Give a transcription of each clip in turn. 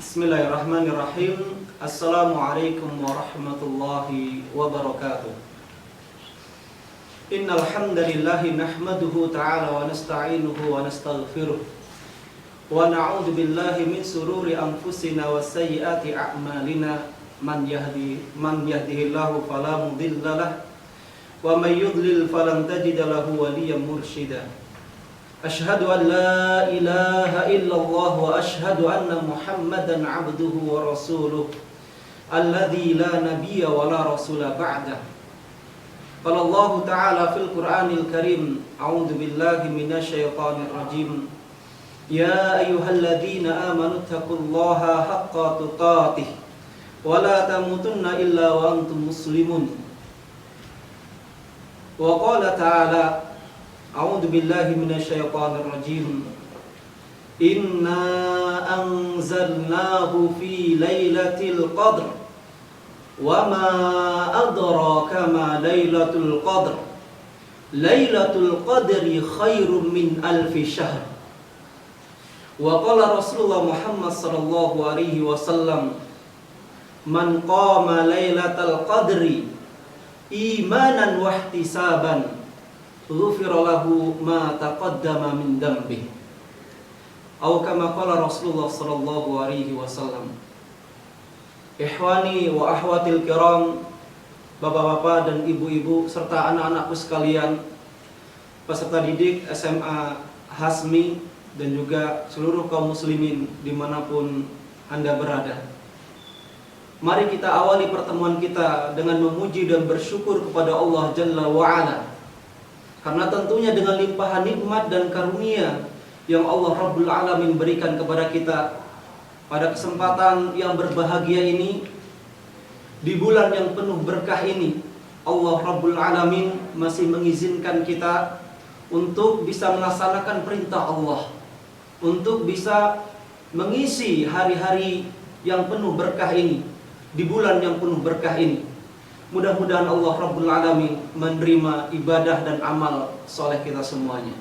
Bismillahirrahmanirrahim. Assalamualaikum warahmatullahi wabarakatuh. Innal hamdalillah nahmaduhu ta'ala wa nasta'inuhu wa nastaghfiruh wa na'udzu billahi min sururi anfusina wa sayyiati a'malina man yahdihillahu fala mudhillalah wa may yudlil falan tajida lahu waliyyan mursyida. Asyhadu an la ilaha illallah wa asyhadu anna Muhammadan abduhu wa rasuluh alladzi la nabiyya wa la rasula ba'dah. Qala Allah ta'ala fil Qur'anil Karim, a'udzu billahi minasy syaithanir rajim. Ya ayyuhalladzina amanu taqullaha haqqa tuqatih wa la tamutunna illa wa antum muslimun. Wa qala ta'ala, a'udzu billahi minasy syaithanir rajim. Inna anzalnahu fi lailatul qadr wa ma adraka ma lailatul qadr. Lailatul qadri khairum min alfi syahr. Wa qala Rasulullah Muhammad sallallahu alaihi wasallam, man qama lailatul qadri imanan wa ihtisaban ghufira lahu ma taqaddama min dhanbihi. Atau kama qala Rasulullah sallallahu alaihi wasallam. Ikhwani wa akhwatil kiram, bapak-bapak dan ibu-ibu serta anak-anakku sekalian, peserta didik SMA Hasmi dan juga seluruh kaum muslimin dimanapun Anda berada. Mari kita awali pertemuan kita dengan memuji dan bersyukur kepada Allah Jalla wa'ala, karena tentunya dengan limpahan nikmat dan karunia yang Allah Rabbul Alamin berikan kepada kita pada kesempatan yang berbahagia ini, di bulan yang penuh berkah ini, Allah Rabbul Alamin masih mengizinkan kita untuk bisa melaksanakan perintah Allah, untuk bisa mengisi hari-hari yang penuh berkah ini, di bulan yang penuh berkah ini. Mudah-mudahan Allah Rabbul Alamin menerima ibadah dan amal soleh kita semuanya.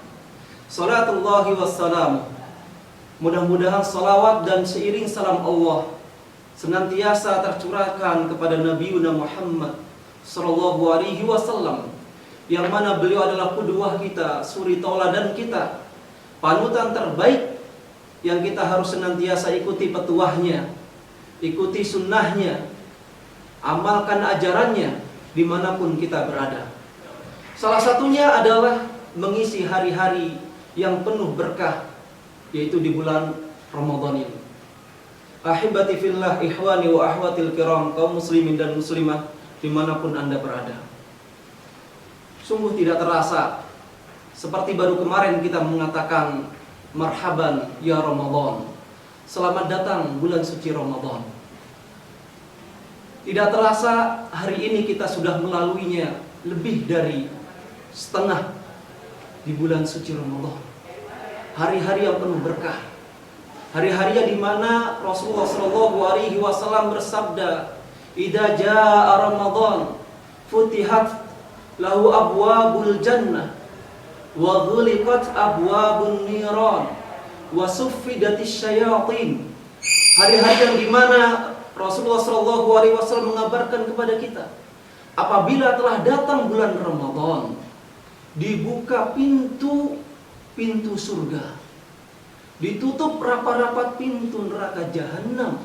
Salatullahi wassalam. Mudah-mudahan salawat dan seiring salam Allah senantiasa tercurahkan kepada Nabi Muhammad sallallahu alaihi wasallam, yang mana beliau adalah qudwah kita, suri tauladan kita, panutan terbaik yang kita harus senantiasa ikuti petuahnya, ikuti sunnahnya, amalkan ajarannya dimanapun kita berada. Salah satunya adalah mengisi hari-hari yang penuh berkah, yaitu di bulan Ramadan ini. Ahibati fillah, ikhwani wa akhwatil kiram, kaum muslimin dan muslimah dimanapun Anda berada. Sungguh tidak terasa, seperti baru kemarin kita mengatakan marhaban ya Ramadan, selamat datang bulan suci Ramadan. Tidak terasa hari ini kita sudah melaluinya lebih dari setengah di bulan suci Ramadan. Hari-hari yang penuh berkah, hari-hari yang dimana Rasulullah sallallahu alaihi wasallam bersabda, "Idza jaa Ramadan futihat lahu abwabul jannah wa ghuliqat abwabun niran wa suffidatis syayatin." Hari-hari yang dimana Rasulullah sallallahu alaihi wasallam mengabarkan kepada kita, apabila telah datang bulan Ramadan, dibuka pintu surga, ditutup rapat-rapat pintu neraka jahanam,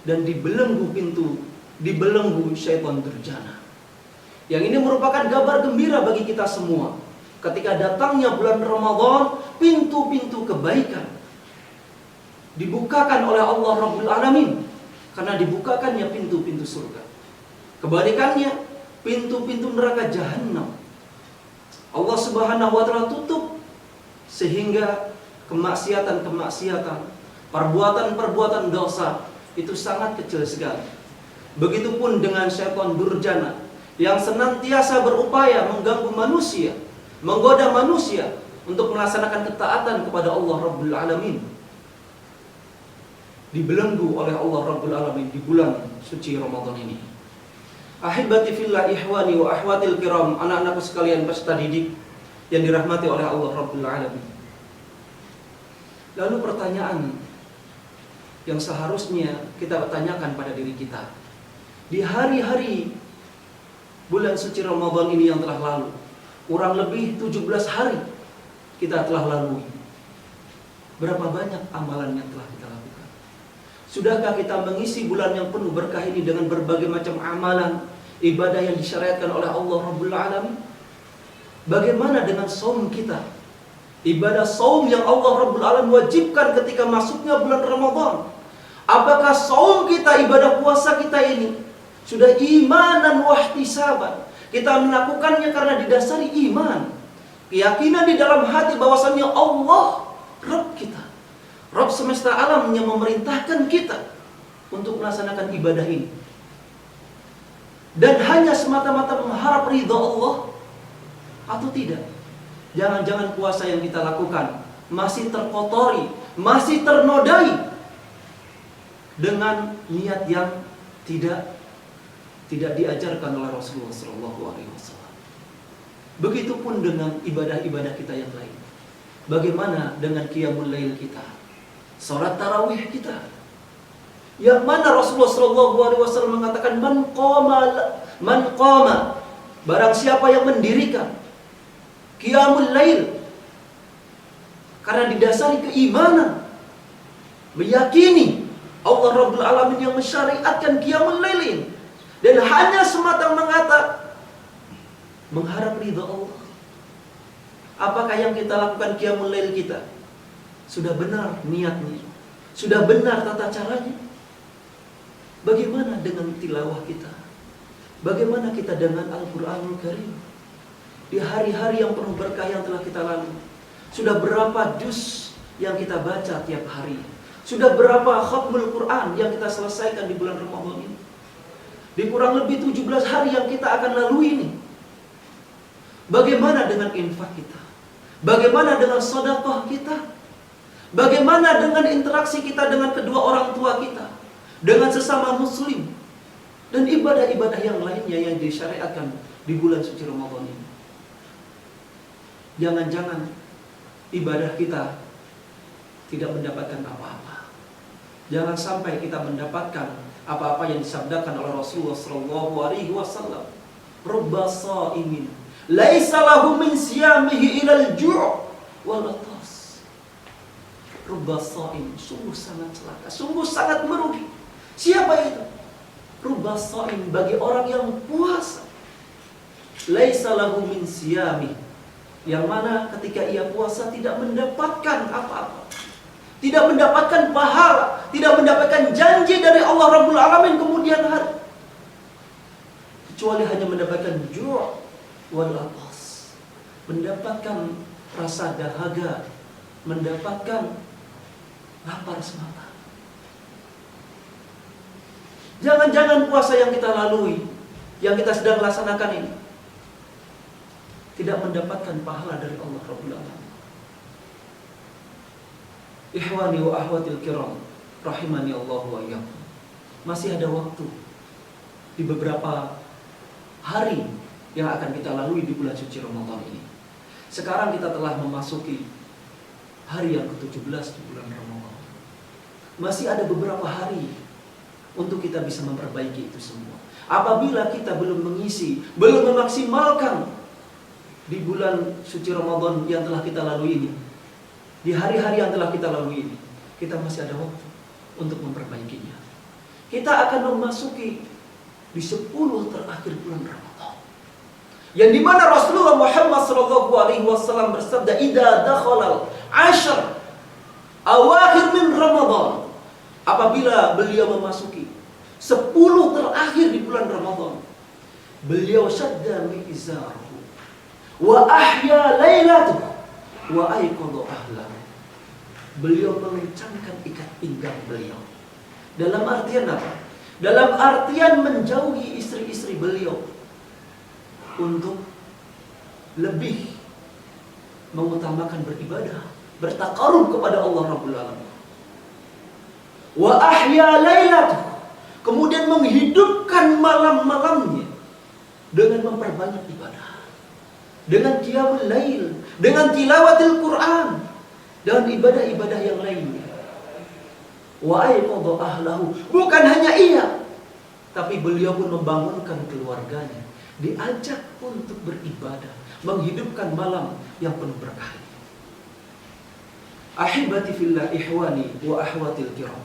dan dibelenggu syaitan durjana. Yang ini merupakan kabar gembira bagi kita semua. Ketika datangnya bulan Ramadan, pintu-pintu kebaikan dibukakan oleh Allah Rabbul Alamin, karena dibukakannya pintu-pintu surga. Kebalikannya, pintu-pintu neraka jahanam Allah Subhanahu wa ta'ala tutup, sehingga kemaksiatan-kemaksiatan, perbuatan-perbuatan dosa itu sangat kecil sekali. Begitupun dengan syaitan durjana yang senantiasa berupaya mengganggu manusia, menggoda manusia untuk melaksanakan ketaatan kepada Allah Rabbul Alamin, dibelenggu oleh Allah Rabbul Alamin di bulan suci Ramadan ini. Ahibati fillah, ihwani wa ahwatil kiram, anak-anakku sekalian peserta didik yang dirahmati oleh Allah Rabbul Alamin. Lalu pertanyaan, yang seharusnya kita tanyakan pada diri kita. Di hari-hari bulan suci Ramadan ini yang telah lalu, kurang lebih 17 hari kita telah lalui. Berapa banyak amalan yang telah kita lakukan? Sudahkah kita mengisi bulan yang penuh berkah ini dengan berbagai macam amalan, ibadah yang disyariatkan oleh Allah Rabbul Alamin? Bagaimana dengan saum kita? Ibadah saum yang Allah Rabbul Alamin wajibkan ketika masuknya bulan Ramadan. Apakah saum kita, ibadah puasa kita ini sudah imanan wahtisaban? Kita melakukannya karena didasari iman, keyakinan di dalam hati bahwasannya Allah Rabb kita, Rabb semesta alam yang memerintahkan kita untuk melaksanakan ibadah ini, dan hanya semata-mata mengharap ridha Allah atau tidak. Jangan-jangan puasa yang kita lakukan masih terkotori, masih ternodai dengan niat yang tidak diajarkan oleh Rasulullah SAW. Begitupun dengan ibadah-ibadah kita yang lain. Bagaimana dengan qiyamul lail kita, salat tarawih kita, yang mana Rasulullah SAW mengatakan man qama, barang siapa yang mendirikan qiyamul lail karena didasari keimanan, meyakini Allah Rabbul Alamin yang mensyariatkan qiyamul lail ini, dan hanya semata mengata mengharap ridha Allah. Apakah yang kita lakukan qiyamul lail kita sudah benar niatnya? Sudah benar tata caranya? Bagaimana dengan tilawah kita? Bagaimana kita dengan Al-Qur'anul Karim? Di hari-hari yang penuh berkah yang telah kita lalui, sudah berapa juz yang kita baca tiap hari? Sudah berapa khatmul Quran yang kita selesaikan di bulan Ramadan ini? Di kurang lebih 17 hari yang kita akan lalui ini. Bagaimana dengan infak kita? Bagaimana dengan sedekah kita? Bagaimana dengan interaksi kita dengan kedua orang tua kita, dengan sesama muslim, dan ibadah-ibadah yang lainnya yang disyariatkan di bulan suci Ramadan ini? Jangan-jangan ibadah kita tidak mendapatkan apa-apa. Jangan sampai kita mendapatkan apa-apa yang disabdakan oleh Rasulullah SAW. Rubba sha'imin laisa lahu min siyamihi ilal ju' wal atas. Rubba sha'im, sungguh sangat celaka, sungguh sangat merugi. Siapa itu? Rubba sha'im, bagi orang yang puasa, laisa lahu min siyamihi, yang mana ketika ia puasa tidak mendapatkan apa-apa, tidak mendapatkan pahala, tidak mendapatkan janji dari Allah Rabbul Alamin kemudian hari, kecuali hanya mendapatkan ju' wal atas, mendapatkan rasa dahaga, mendapatkan lapar semata. Jangan-jangan puasa yang kita lalui, yang kita sedang laksanakan ini, tidak mendapatkan pahala dari Allah Rabbul Alamin. Ikhwani wa ahwatil kiram, rahimani Allah wa iyyakum. Masih ada waktu di beberapa hari yang akan kita lalui di bulan suci Ramadan ini. Sekarang kita telah memasuki hari yang ke-17 di bulan Ramadan. Masih ada beberapa hari untuk kita bisa memperbaiki itu semua. Apabila kita belum mengisi, belum memaksimalkan di bulan suci Ramadan yang telah kita lalui ini, di hari-hari yang telah kita lalui ini, kita masih ada waktu untuk memperbaikinya. Kita akan memasuki di 10 terakhir bulan Ramadan, yang dimana Rasulullah Muhammad SAW bersabda, "Idza dakhalal 'ashr awakhir min Ramadan." Apabila beliau memasuki 10 terakhir di bulan Ramadan, beliau syadda mi'zarahu wa ahya lailatuhu wa ayqadha ahlahu. Beliau mengencangkan ikat pinggang beliau. Dalam artian apa? Dalam artian menjauhi istri-istri beliau untuk lebih mengutamakan beribadah, bertaqarrub kepada Allah Rabbul Alamin. Wa ahya lailatuhu, kemudian menghidupkan malam-malamnya dengan memperbanyak ibadah, dengan qiyamul lail, dengan tilawatil Quran, dan ibadah-ibadah yang lainnya. wa ayqadha ahlahu. Bukan hanya iya, tapi beliau pun membangunkan keluarganya, diajak untuk beribadah, menghidupkan malam yang penuh berkah. Ahibati fillah, ihwani wa ahwatil kiram.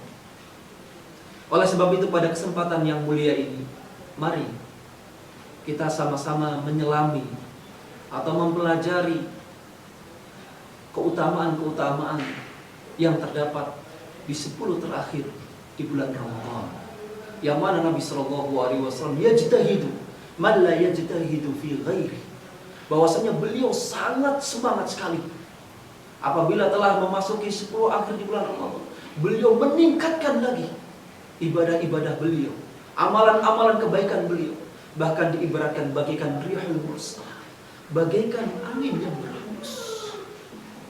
Oleh sebab itu pada kesempatan yang mulia ini, mari kita sama-sama menyelami atau mempelajari keutamaan-keutamaan yang terdapat di 10 terakhir di bulan Ramadan. Yang mana Nabi Shallallahu Alaihi Wasallam yajtahidu man la yajtahidu fi ghairi. Bahwasanya beliau sangat semangat sekali apabila telah memasuki 10 akhir di bulan Ramadan. Beliau meningkatkan lagi ibadah-ibadah beliau, amalan-amalan kebaikan beliau. Bahkan diibaratkan bagaikan rihul mursal, bagaikan angin yang berhembus.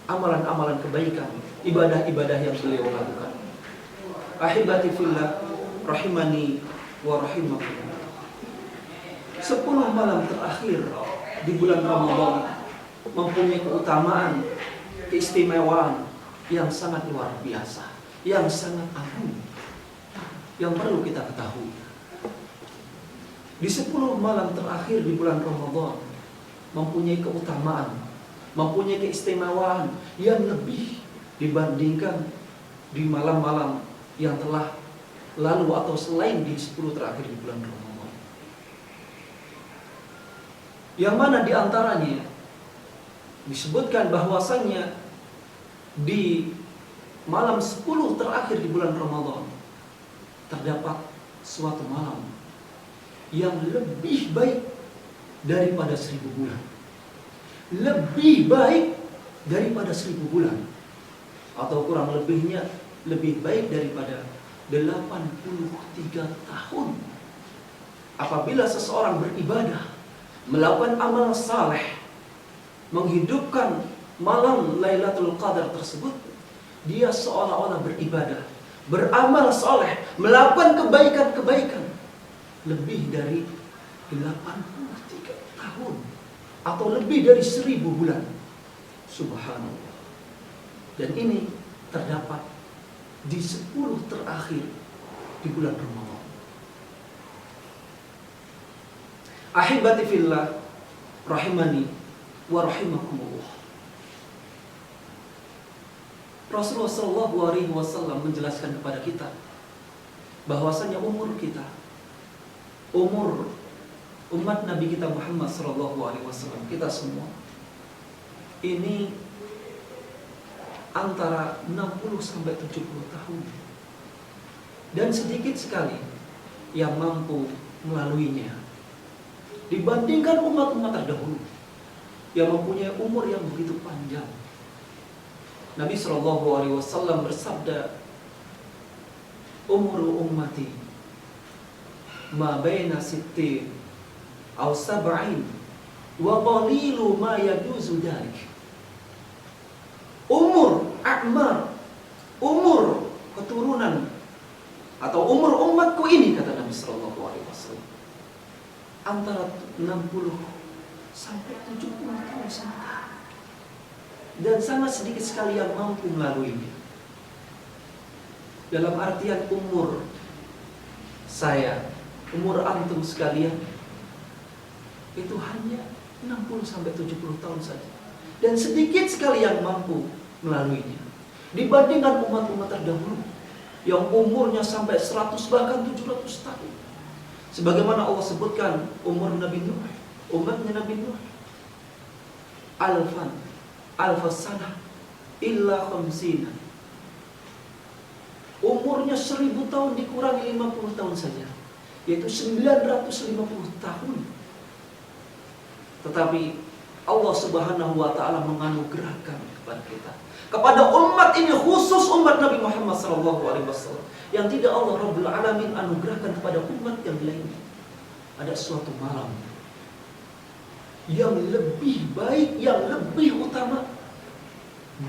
Amalan-amalan kebaikan, ibadah-ibadah yang beliau lakukan. Ahibati fillah, rahimani wa rahimakumullah. 10 malam terakhir di bulan Ramadan mempunyai keutamaan, keistimewaan yang sangat luar biasa, yang sangat agung, yang perlu kita ketahui. Di 10 malam terakhir di bulan Ramadan mempunyai keutamaan, mempunyai keistimewaan yang lebih dibandingkan di malam-malam yang telah lalu atau selain di 10 terakhir di bulan Ramadan. Yang mana diantaranya disebutkan bahwasannya di malam 10 terakhir di bulan Ramadan terdapat suatu malam yang lebih baik daripada 1000 bulan. Lebih baik daripada 1000 bulan. Atau kurang lebihnya lebih baik daripada 83 tahun. Apabila seseorang beribadah, melakukan amal saleh, menghidupkan malam Lailatul Qadar tersebut, dia seolah-olah beribadah, beramal saleh, melakukan kebaikan-kebaikan lebih dari 83 tahun atau lebih dari 1000 bulan. Subhanallah. Dan ini terdapat di 10 terakhir di bulan Ramadan. Ahibati fillah, rahimani wa rahimakumullah. Rasulullah Shallallahu Alaihi Wasallam menjelaskan kepada kita bahwasanya umur kita, umur umat Nabi kita Muhammad Shallallahu Alaihi Wasallam, kita semua ini antara 60 sampai 70 tahun, dan sedikit sekali yang mampu melaluinya dibandingkan umat-umat terdahulu yang mempunyai umur yang begitu panjang. Nabi Shallallahu Alaihi Wasallam bersabda, umur ummati ma baina sittin aw sab'in wa qalilu ma yajuzu dzalik. Umur a'mar, umur keturunan atau umur umatku ini, kata Nabi Shallallahu Alaihi Wasallam, antara 60 sampai 70 tahun saja. Dan sangat sedikit sekali yang mampu melaluinya. Dalam artian umur saya, umur antum sekalian, itu hanya 60 sampai 70 tahun saja. Dan sedikit sekali yang mampu melaluinya dibandingkan umat-umat terdahulu yang umurnya sampai 100 bahkan 700 tahun. Sebagaimana Allah sebutkan umur Nabi Nuh, umatnya Nabi Nuh, alfasana illa khamsina. Umurnya 1000 tahun dikurangi 50 tahun saja, yaitu 950 tahun. Tetapi Allah Subhanahu wa Ta'ala menganugerahkan kepada kita, kepada umat ini, khusus umat Nabi Muhammad SAW, yang tidak Allah Rabbul Alamin anugerahkan kepada umat yang lainnya. Ada suatu malam yang lebih baik, yang lebih utama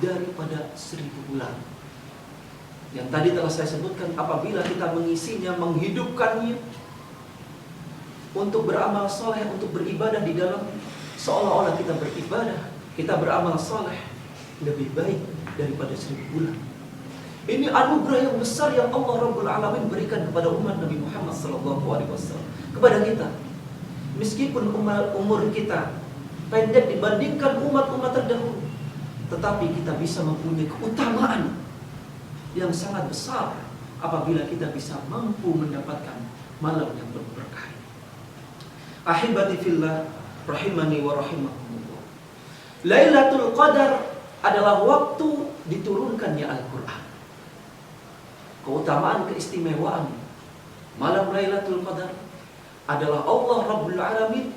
daripada 1000 bulan. Yang tadi telah saya sebutkan, apabila kita mengisinya, menghidupkannya untuk beramal soleh, untuk beribadah di dalam, seolah-olah kita beribadah, kita beramal soleh lebih baik daripada 1000 bulan. Ini anugerah yang besar yang Allah Rabbul Alamin berikan kepada umat Nabi Muhammad SAW, kepada kita. Meskipun umur kita pendek dibandingkan umat-umat terdahulu, tetapi kita bisa mempunyai keutamaan yang sangat besar apabila kita bisa mampu mendapatkan malam yang berkah. Ahibati fillah rahimani wa rahimakumullah. Lailatul Qadar adalah waktu diturunkannya Al-Quran. Keutamaan keistimewaan malam Lailatul Qadar adalah Allah Rabbul Alamin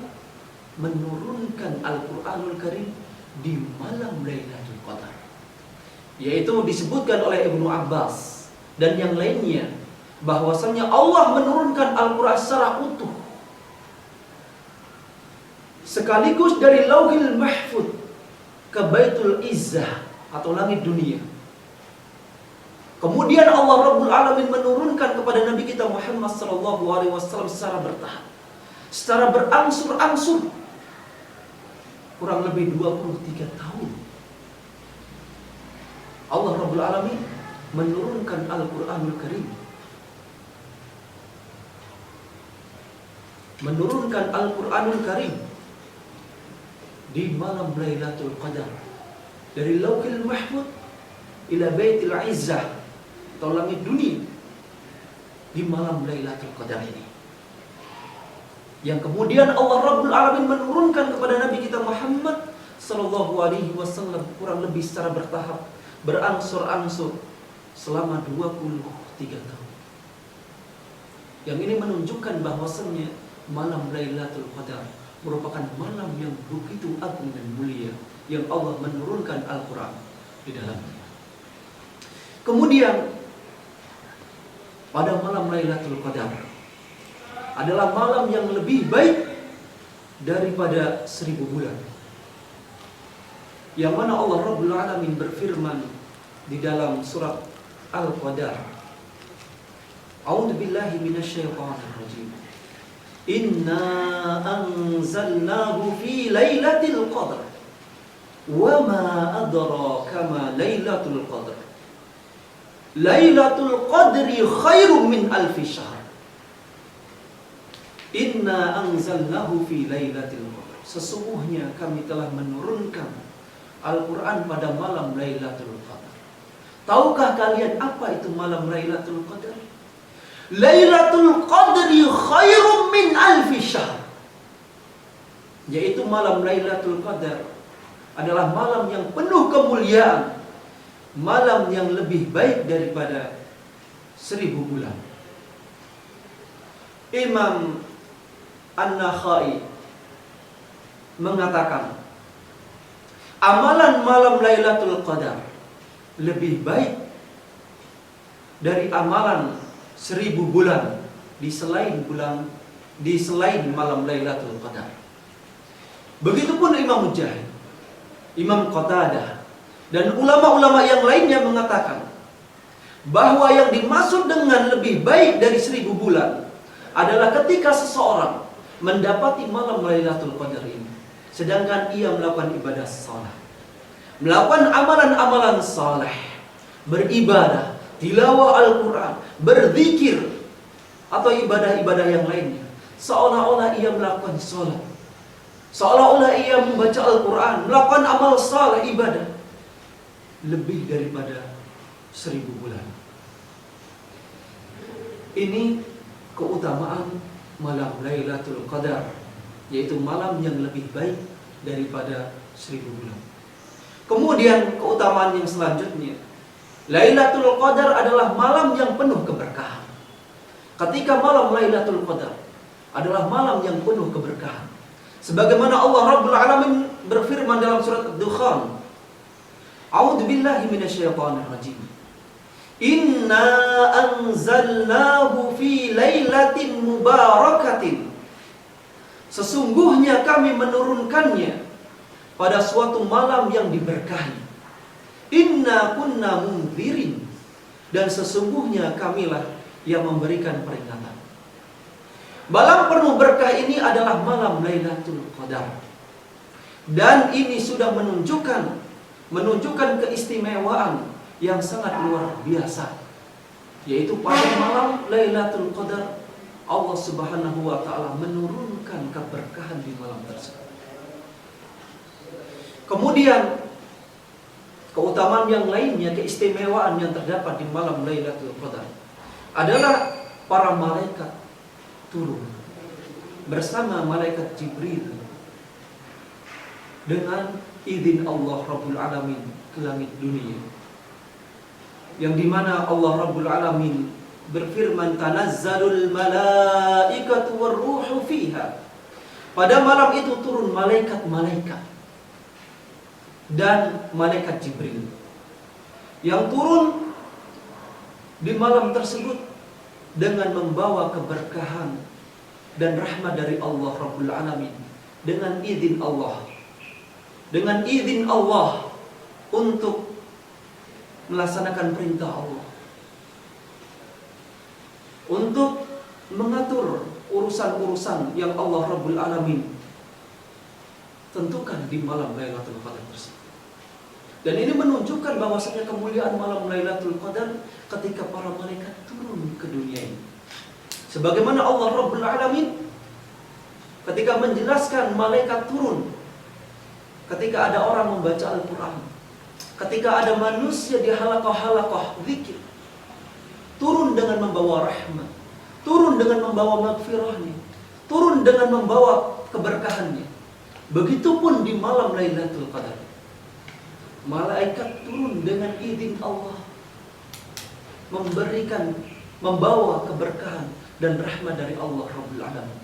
menurunkan Al-Quranul Karim di malam Lailatul Qadar. Yaitu disebutkan oleh Ibnu Abbas dan yang lainnya bahwasannya Allah menurunkan Al-Quran secara utuh, sekaligus dari Lauhil Mahfuz ke Baitul Izzah atau langit dunia. Kemudian Allah Rabbul Alamin menurunkan kepada Nabi kita Muhammad SAW secara bertahap, secara berangsur-angsur, kurang lebih 23 tahun. Allah Rabbul Alamin menurunkan Al-Quranul Karim, menurunkan Al-Quranul Karim di malam Lailatul Qadar, dari Lauhil Mahfuz ila Baitul Izzah atau langit dunia di malam Lailatul Qadar ini. Yang kemudian Allah Rabbul Alamin menurunkan kepada Nabi kita Muhammad sallallahu alaihi wasallam kurang lebih secara bertahap, berangsur-angsur selama 23 tahun. Yang ini menunjukkan bahwasannya malam Lailatul Qadar merupakan malam yang begitu agung dan mulia yang Allah menurunkan Al-Quran di dalamnya. Kemudian pada malam Lailatul Qadar adalah malam yang lebih baik daripada 1000 bulan. Yang mana Allah Rabbul Alamin berfirman di dalam surat Al-Qadar, A'udzu billahi minasyaitonir rajim. Inna anzalnahu fi lailatul qadar. Wa ma adraka ma lailatul qadar. Lailatul qadri khairum min alfi syahr. Inna anzalnahu fi lailatul qadar. Sesungguhnya kami telah menurunkan Al-Quran pada malam Lailatul Qadar. Tahukah kalian apa itu malam Lailatul Qadar? Lailatul Qadri khairum min alfi syahr. Yaitu malam Lailatul Qadar adalah malam yang penuh kemuliaan, malam yang lebih baik daripada 1000 bulan. Imam An-Nakhai mengatakan, amalan malam Lailatul Qadar lebih baik dari amalan 1000 bulan di selain malam Lailatul Qadar. Begitupun Imam Mujahid, Imam Qatadah, dan ulama-ulama yang lainnya mengatakan bahwa yang dimaksud dengan lebih baik dari 1000 bulan adalah ketika seseorang mendapati malam Lailatul Qadar ini, sedangkan ia melakukan ibadah salat, melakukan amalan-amalan saleh, beribadah, tilawah Al-Quran, berzikir, atau ibadah-ibadah yang lainnya, seolah-olah ia melakukan salat, seolah-olah ia membaca Al-Quran, melakukan amal saleh, ibadah lebih daripada 1000 bulan. Ini keutamaan malam Lailatul Qadar, yaitu malam yang lebih baik daripada 1000 bulan. Kemudian keutamaan yang selanjutnya, Lailatul Qadar adalah malam yang penuh keberkahan. Ketika malam Lailatul Qadar adalah malam yang penuh keberkahan, sebagaimana Allah Rabbul Alamin berfirman dalam surat Ad-Dukhan, A'udzu billahi minasyaitonir rajim. Inna anzalnahu fi lailatin mubarakatin. Sesungguhnya kami menurunkannya pada suatu malam yang diberkahi. Inna kunna munzirin. Dan sesungguhnya kamilah yang memberikan peringatan. Malam penuh berkah ini adalah malam Lailatul Qadar. Dan ini sudah menunjukkan keistimewaan yang sangat luar biasa, yaitu pada malam Lailatul Qadar Allah Subhanahu wa taala menurunkan keberkahan di malam tersebut. Kemudian keutamaan yang lainnya, keistimewaan yang terdapat di malam Lailatul Qadar adalah para malaikat turun bersama malaikat Jibril dengan izin Allah Rabbul Alamin ke langit dunia, yang dimana Allah Rabbul Alamin berfirman, tanazzalul malaikatu warruhu fiha. Pada malam itu turun malaikat-malaikat dan malaikat Jibril yang turun di malam tersebut dengan membawa keberkahan dan rahmat dari Allah Rabbul Alamin dengan izin Allah. Dengan izin Allah untuk melaksanakan perintah Allah, untuk mengatur urusan-urusan yang Allah Rabbul Alamin tentukan di malam Lailatul Qadar tersebut. Dan ini menunjukkan bahwasanya kemuliaan malam Lailatul Qadar ketika para malaikat turun ke dunia ini. Sebagaimana Allah Rabbul Alamin ketika menjelaskan malaikat turun, ketika ada orang membaca Al-Quran, ketika ada manusia di halaqah-halaqah zikir, turun dengan membawa rahmat, turun dengan membawa maghfirahnya, turun dengan membawa keberkahannya. Begitupun di malam Lailatul Qadar, malaikat turun dengan izin Allah, membawa keberkahan dan rahmat dari Allah Rabbul Alamin.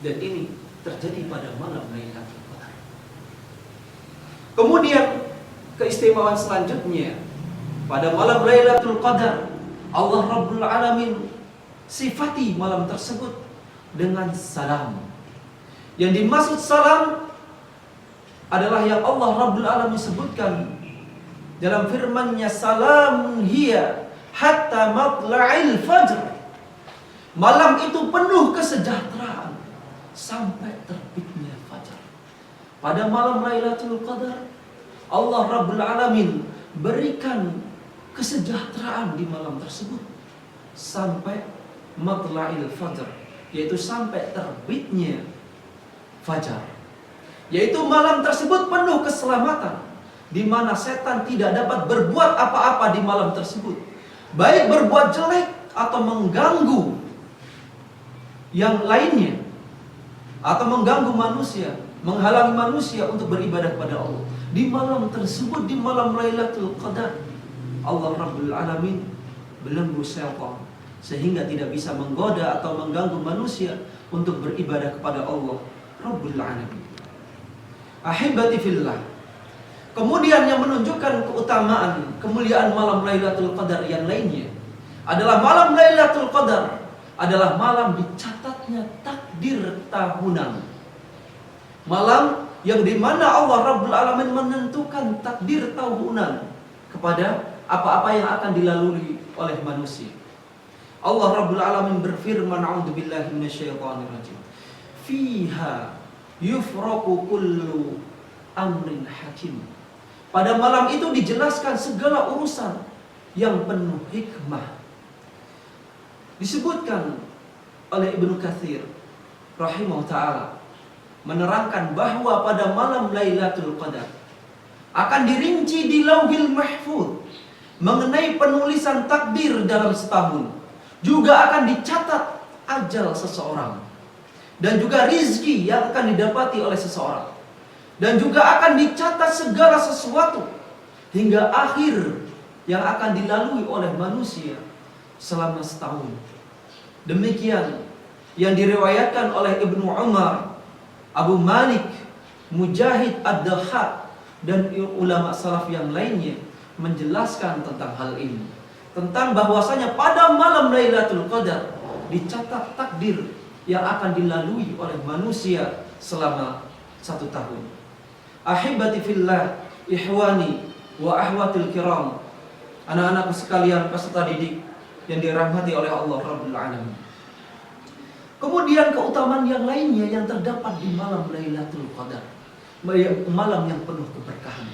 Dan ini terjadi pada malam Lailatul Qadar. Kemudian keistimewaan selanjutnya, pada malam Lailatul Qadar Allah Rabbul Alamin sifati malam tersebut dengan salam. Yang dimaksud salam adalah yang Allah Rabbul Alamin sebutkan dalam firman-Nya, salamun hiya hatta matla'il fajr. Malam itu penuh kesejahteraan sampai terbitnya fajar. Pada malam Lailatul Qadar Allah Rabbul Alamin berikan kesejahteraan di malam tersebut sampai matla'il fajr, yaitu sampai terbitnya fajar. Yaitu malam tersebut penuh keselamatan, di mana setan tidak dapat berbuat apa-apa di malam tersebut, baik berbuat jelek atau mengganggu yang lainnya, atau mengganggu manusia, menghalangi manusia untuk beribadah kepada Allah. Di malam tersebut, di malam Lailatul Qadar, Allah Rabbul Alamin belenggu syaitan sehingga tidak bisa menggoda atau mengganggu manusia untuk beribadah kepada Allah Rabbul Alamin. Ahibati fillah. Kemudian yang menunjukkan keutamaan, kemuliaan malam Lailatul Qadar yang lainnya adalah malam Lailatul Qadar adalah malam dicatatnya takdir tahunan. Malam yang dimana Allah Rabbul Alamin menentukan takdir tahunan kepada apa-apa yang akan dilalui oleh manusia. Allah Rabbul Alamin berfirman, a'udzubillahi minasyaitonirrajim, fiha yufraqu kullu amrin hakim. Pada malam itu dijelaskan segala urusan yang penuh hikmah. Disebutkan oleh Ibnu Katsir rahimahullah ta'ala menerangkan bahwa pada malam Lailatul Qadar akan dirinci di Lauhil Mahfuz mengenai penulisan takdir dalam setahun. Juga akan dicatat ajal seseorang dan juga rizki yang akan didapati oleh seseorang, dan juga akan dicatat segala sesuatu hingga akhir yang akan dilalui oleh manusia selama setahun. Demikian yang diriwayatkan oleh Ibnu Umar, Abu Malik, Mujahid Ad-Dahhak dan ulama salaf yang lainnya menjelaskan tentang hal ini, tentang bahwasanya pada malam Lailatul Qadar dicatat takdir yang akan dilalui oleh manusia selama 1 tahun. Ahibati fillah, ihwani wa ahwatil kiram, anak-anakku sekalian peserta didik yang dirahmati oleh Allah Rabbul Alamin. Kemudian keutamaan yang lainnya yang terdapat di malam Lailatul Qadar, malam yang penuh keberkahan.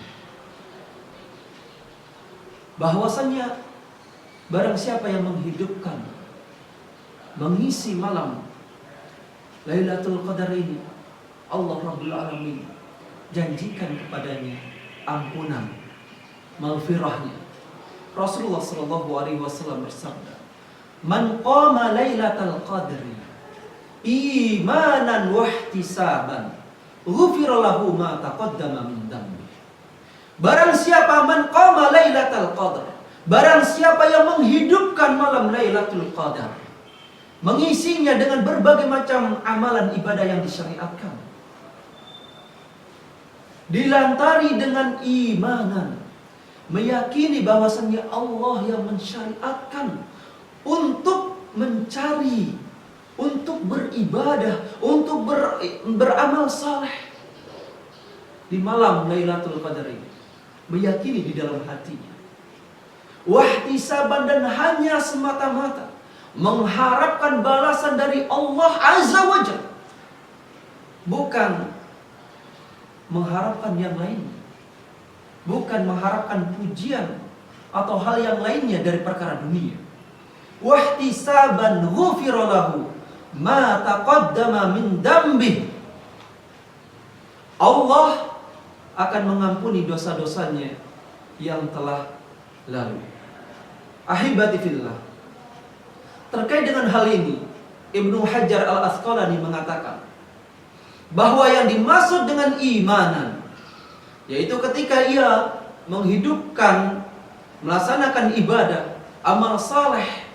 bahwasanya barang siapa yang menghidupkan, mengisi malam Lailatul Qadar ini, Allah Rabbul Alamin janjikan kepadanya ampunan, maghfirahnya. Rasulullah sallallahu alaihi wasallam bersabda, "Man qama Lailatul Qadri imanan wa ihtisaban, ghufira lahu ma taqaddama min dhanbi." Barang siapa man qama Lailatul Qadar, barang siapa yang menghidupkan malam Lailatul Qadar, mengisinya dengan berbagai macam amalan ibadah yang disyariatkan, dilantari dengan imanan, meyakini bahwasannya Allah yang mensyariatkan untuk mencari, untuk beribadah, untuk beramal saleh di malam Lailatul Qadar ini, meyakini di dalam hatinya, wahtisaban, dan hanya semata-mata mengharapkan balasan dari Allah Azza wa Jalla, bukan mengharapkan yang lainnya, bukan mengharapkan pujian atau hal yang lainnya dari perkara dunia. Wahtisaban ghufira lahu ma taqaddama min dambih. Allah akan mengampuni dosa-dosanya yang telah lalu. Ahibati fillah, terkait dengan hal ini, Ibnu Hajar Al-Asqalani mengatakan bahwa yang dimaksud dengan imanan, yaitu ketika ia menghidupkan, melaksanakan ibadah, amal saleh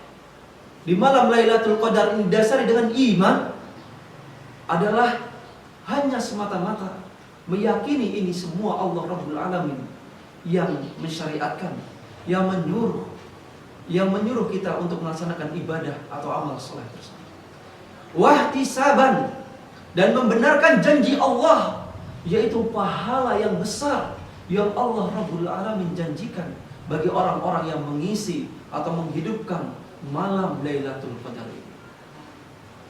di malam Lailatul Qadar ini didasari dengan iman, adalah hanya semata-mata meyakini ini semua Allah Rabbul Alamin yang mensyariatkan, yang menyuruh kita untuk melaksanakan ibadah atau amal saleh tersebut. Wahtisaban, dan membenarkan janji Allah, yaitu pahala yang besar yang Allah Rabbul Alamin janjikan bagi orang-orang yang mengisi atau menghidupkan malam Lailatul Qadar ini.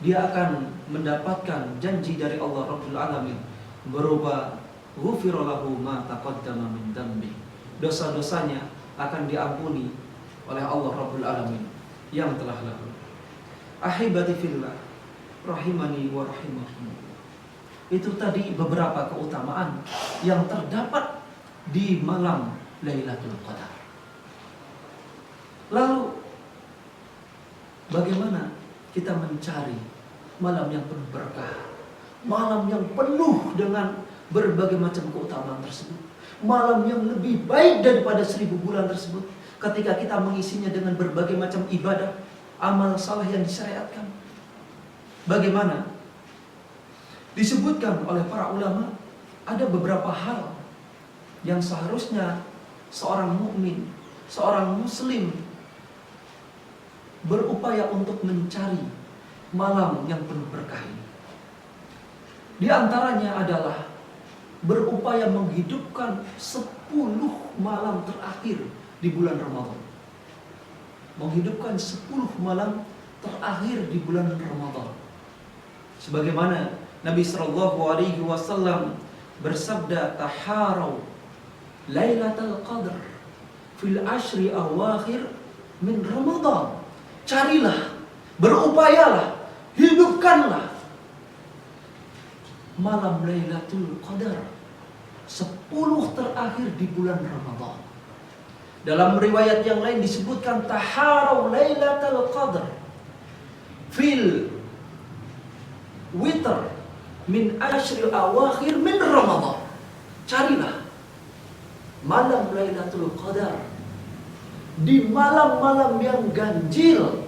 Dia akan mendapatkan janji dari Allah Rabbul Alamin berupa ghufira lahu ma taqaddama min dhanbi. Dosa-dosanya akan diampuni oleh Allah Rabbul Alamin yang telah lalu. Ahibati fillah, rahimani wa rahimakumullah. Itu tadi beberapa keutamaan yang terdapat di malam Lailatul Qadar. Lalu bagaimana kita mencari malam yang penuh berkah, malam yang penuh dengan berbagai macam keutamaan tersebut, malam yang lebih baik daripada 1000 bulan tersebut, ketika kita mengisinya dengan berbagai macam ibadah, amal saleh yang disyariatkan? Bagaimana? Disebutkan oleh para ulama, ada beberapa hal yang seharusnya seorang mukmin, seorang muslim berupaya untuk mencari malam yang penuh berkah ini. Di antaranya adalah berupaya menghidupkan 10 malam terakhir di bulan Ramadan. Menghidupkan 10 malam terakhir di bulan Ramadan. Sebagaimana Nabi sallallahu alaihi wasallam bersabda, "Taharau Lailatul Qadar fil ashri awakhir min Ramadan." Carilah, berupayalah, hidupkanlah malam Lailatul Qadar 10 terakhir di bulan Ramadan. Dalam riwayat yang lain disebutkan, "Taharau Lailatul Qadar fil witr min ashril awakhir min Ramadan." Carilah malam Lailatul Qadar di malam-malam yang ganjil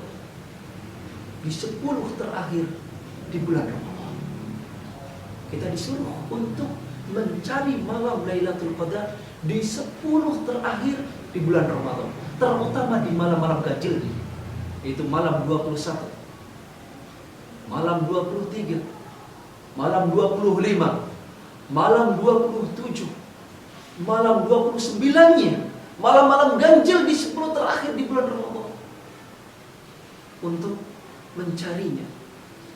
di 10 terakhir di bulan Ramadan. Kita disuruh untuk mencari malam Lailatul Qadar di 10 terakhir di bulan Ramadan, terutama di malam-malam ganjil, yaitu malam 21, malam 23, malam 25, malam 27, malam 29-nya, malam-malam ganjil di 10 terakhir di bulan Ramadan, untuk mencarinya.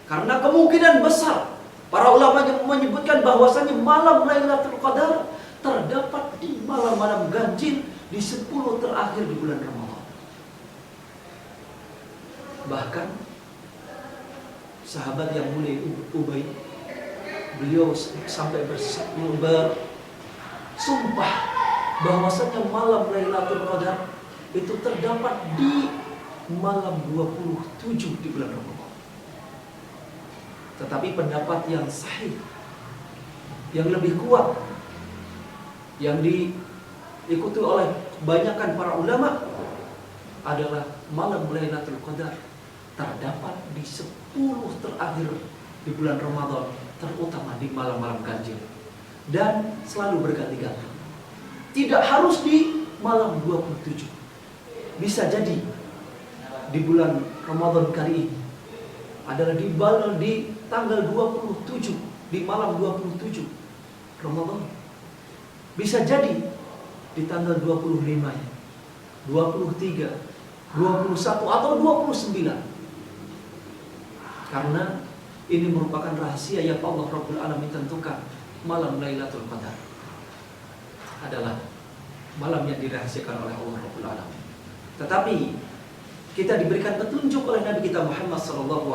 Karena kemungkinan besar para ulama yang menyebutkan bahwasanya malam Lailatul Qadar terdapat di malam-malam ganjil di 10 terakhir di bulan Ramadan. Bahkan sahabat yang mulia Ubay, beliau sampai bersumpah bahwasanya malam Lailatul Qadar itu terdapat di malam 27 di bulan Ramadan. Tetapi pendapat yang sahih, yang lebih kuat, yang diikuti oleh kebanyakan para ulama adalah malam Lailatul Qadar terdapat di 10 terakhir di bulan Ramadan, terutama di malam-malam ganjil, dan selalu berganti-ganti. Tidak harus di malam 27. Bisa jadi di bulan Ramadan kali ini adalah di tanggal 27, di malam 27 Ramadan. Bisa jadi di tanggal 25-nya, 23, 21 atau 29. Karena ini merupakan rahasia yang Allah Rabbul Alamin tentukan. Malam Lailatul Qadar adalah malam yang dirahasiakan oleh Allah Rabbul Alamin. Tetapi kita diberikan petunjuk oleh Nabi kita Muhammad SAW.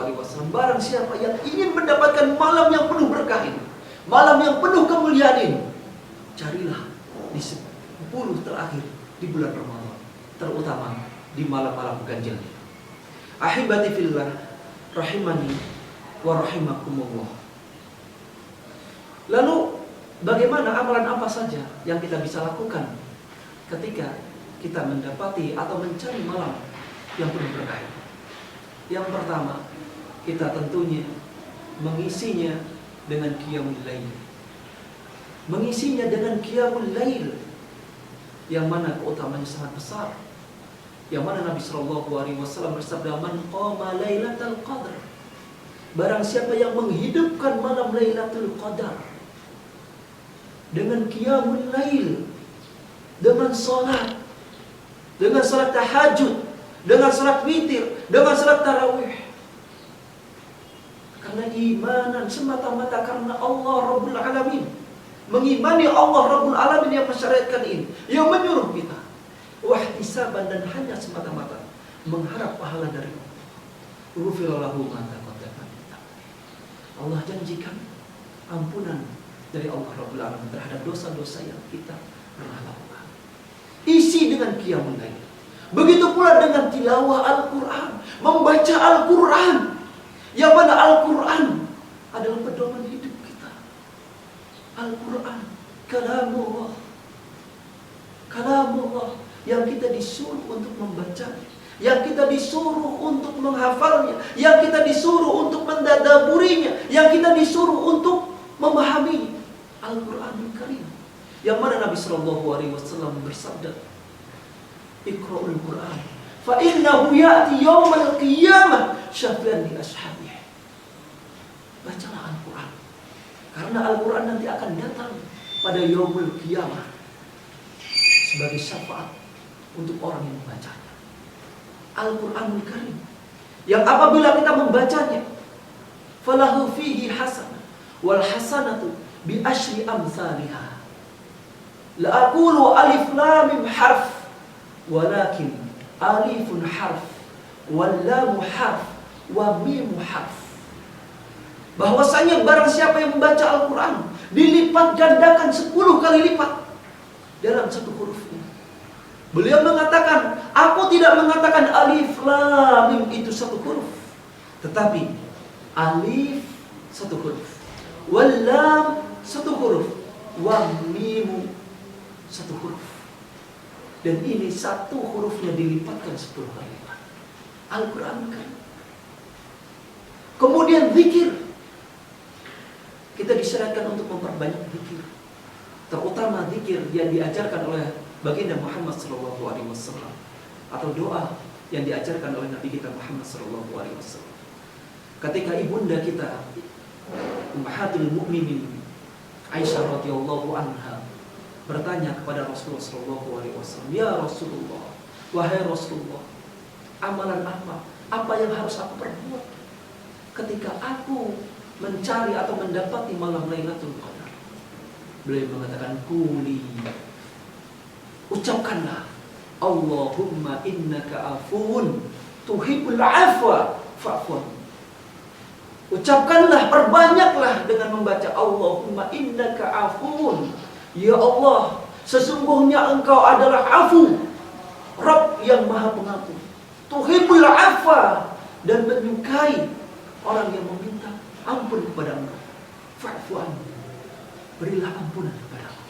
Barang siapa yang ingin mendapatkan malam yang penuh berkah ini, malam yang penuh kemuliaan ini, carilah di 10 terakhir di bulan Ramadan, terutama di malam-malam ganjil. Ahibati fillah, rahimani wa rahimakumullah. Lalu bagaimana amalan apa saja yang kita bisa lakukan ketika kita mendapati atau mencari malam yang penuh berkah? Yang pertama, kita tentunya mengisinya dengan qiyamul lail. Mengisinya dengan qiyamul lail, yang mana keutamanya sangat besar. Yang mana Nabi SAW bersabda, "Man qama lailatul qadar." Barang siapa yang menghidupkan malam Lailatul Qadar dengan qiyamul lail, dengan salat tahajud, dengan salat witir, dengan salat tarawih, karena imanan semata-mata karena Allah Rabbul Alamin, mengimani Allah Rabbul Alamin yang mensyariatkan ini, yang menyuruh kita, wahtisaban, dan hanya semata-mata mengharap pahala dari Allah. Ghufirallahu ma taqaddama min dhanbi. Allah janjikan ampunan dari Allah Rabbul Alamin terhadap dosa-dosa yang kita pernah lakukan. Isi dengan qiyamul lail. Begitu pula dengan tilawah Al-Quran, membaca Al-Quran, yang mana Al-Quran adalah pedoman hidup kita. Al-Quran kalamullah, kalamullah yang kita disuruh untuk membacanya, yang kita disuruh untuk menghafalnya, yang kita disuruh untuk mendadaburinya, yang kita disuruh untuk memahami Al-Quranul Karim. Yang mana Nabi SAW bersabda, "Iqra'ul Quran, fa innahu ya'ti yawmal qiyamah syafi'an li ashabihi." Bacalah Al-Quran, karena Al-Quran nanti akan datang pada yaumul qiyamah sebagai syafaat untuk orang yang membacanya. Al-Quranul Karim, yang apabila kita membacanya, falahu fihi hasanah, wal hasanatu bi asyri amsalihah. La aqulu alif lam mim harf, walakin alifun harf, wal lam harf, wa mim harf. Bahwasanya barang siapa yang membaca Al-Quran, dilipat gandakan 10 kali lipat dalam satu hurufnya. Beliau mengatakan, aku tidak mengatakan alif lam mim itu satu huruf, tetapi alif satu huruf, wal lam satu huruf, wa mim satu huruf. Dan ini satu hurufnya dilipatkan 10 kali lipat. Al-Quran kan. Kemudian zikir, kita disyariatkan untuk memperbanyak zikir, terutama zikir yang diajarkan oleh baginda Muhammad SAW, atau doa yang diajarkan oleh Nabi kita Muhammad SAW. Ketika ibunda kita Ummahatul Mukminin Aisyah radhiyallahu anha bertanya kepada Rasulullah SAW, "Ya Rasulullah, wahai Rasulullah, amalan apa yang harus aku perbuat ketika aku mencari atau mendapati malam Lailatul Qadar?" Beliau mengatakan, "Quli, Ucapkanlah, Allahumma innaka afuun tuhibbul afwa fa'fu anni. Ucapkanlah, perbanyaklah dengan membaca Allahumma innaka afuun. Ya Allah, sesungguhnya Engkau adalah afu, Rabb yang maha pengampun. Tuhibbul afwa, dan menyukai orang yang meminta ampun kepada Engkau. Fa'fu anni, berilah ampunan kepada aku.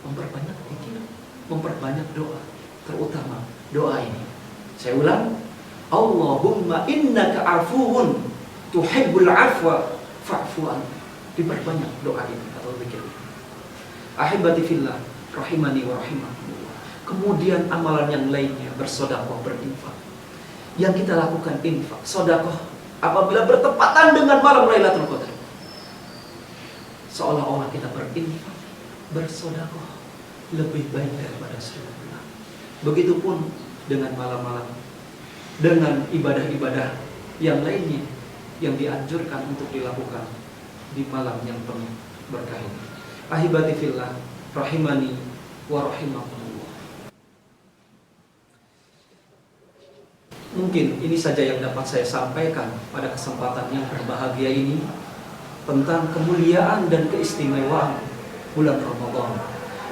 Memperbanyak zikir, memperbanyak doa, terutama doa ini. Saya ulang, Allahumma innaka afuun tuhibbul afwa fa'fu anni. Diperbanyak doa ini atau zikir ini. Ahibati fillah, rahimani wa rahimakumullah. Kemudian amalan yang lainnya, bersedekah, berinfak. Yang kita lakukan infak, sedekah apabila bertepatan dengan malam Lailatul Qadar, seolah-olah kita berinfak, bersedekah lebih baik daripada 1000 bulan. Begitupun dengan malam-malam, dengan ibadah-ibadah yang lainnya yang dianjurkan untuk dilakukan di malam yang penuh berkah ini. Ahibati fillah, rahimani wa rahimakumullah. Mungkin ini saja yang dapat saya sampaikan pada kesempatan yang berbahagia ini tentang kemuliaan dan keistimewaan bulan Ramadan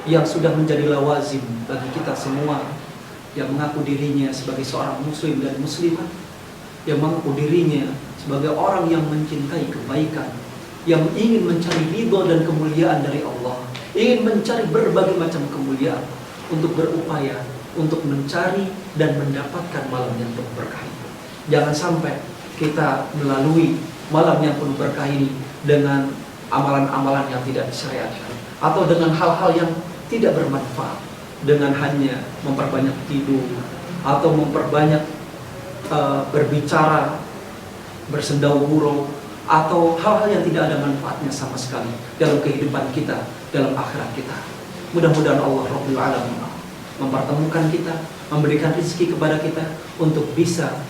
yang sudah menjadi lawazim bagi kita semua yang mengaku dirinya sebagai seorang muslim dan muslimah, yang mengaku dirinya sebagai orang yang mencintai kebaikan, yang ingin mencari ridho dan kemuliaan dari Allah, ingin mencari berbagai macam kemuliaan untuk berupaya untuk mencari dan mendapatkan malam yang penuh berkah ini. Jangan sampai kita melalui malam yang penuh berkah ini dengan amalan-amalan yang tidak disyariatkan atau dengan hal-hal yang tidak bermanfaat, dengan hanya memperbanyak tidur atau memperbanyak berbicara, bersendahuro, atau hal-hal yang tidak ada manfaatnya sama sekali dalam kehidupan kita, dalam akhirat kita. Mudah-mudahan Allah Rabbul Alamin mempertemukan kita, memberikan rezeki kepada kita untuk bisa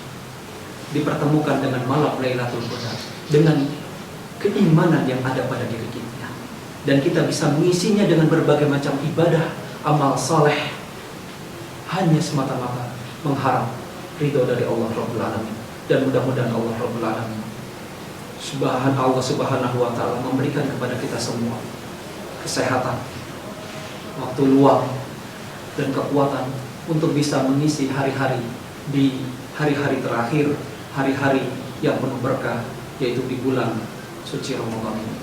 dipertemukan dengan malam Lailatul Qadar dengan keimanan yang ada pada diri kita, dan kita bisa mengisinya dengan berbagai macam ibadah, amal saleh, hanya semata-mata mengharap ridho dari Allah Rabbul Alamin. Dan mudah-mudahan Allah Rabbul Alamin Allah Subhanahu wa ta'ala memberikan kepada kita semua kesehatan, waktu luang, dan kekuatan untuk bisa mengisi hari-hari di hari-hari terakhir, hari-hari yang penuh berkah, yaitu di bulan suci Ramadan ini.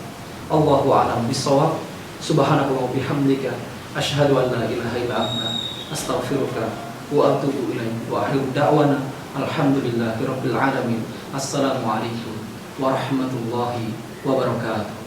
Allahu a'lam bishawab. Subhanallahi wa bihamdika, asyhadu an la ilaha illa anta, astaghfiruka wa atubu ilaik. Wa akhiru da'wana alhamdulillahi rabbil alamin. Assalamualaikum warahmatullahi wabarakatuh.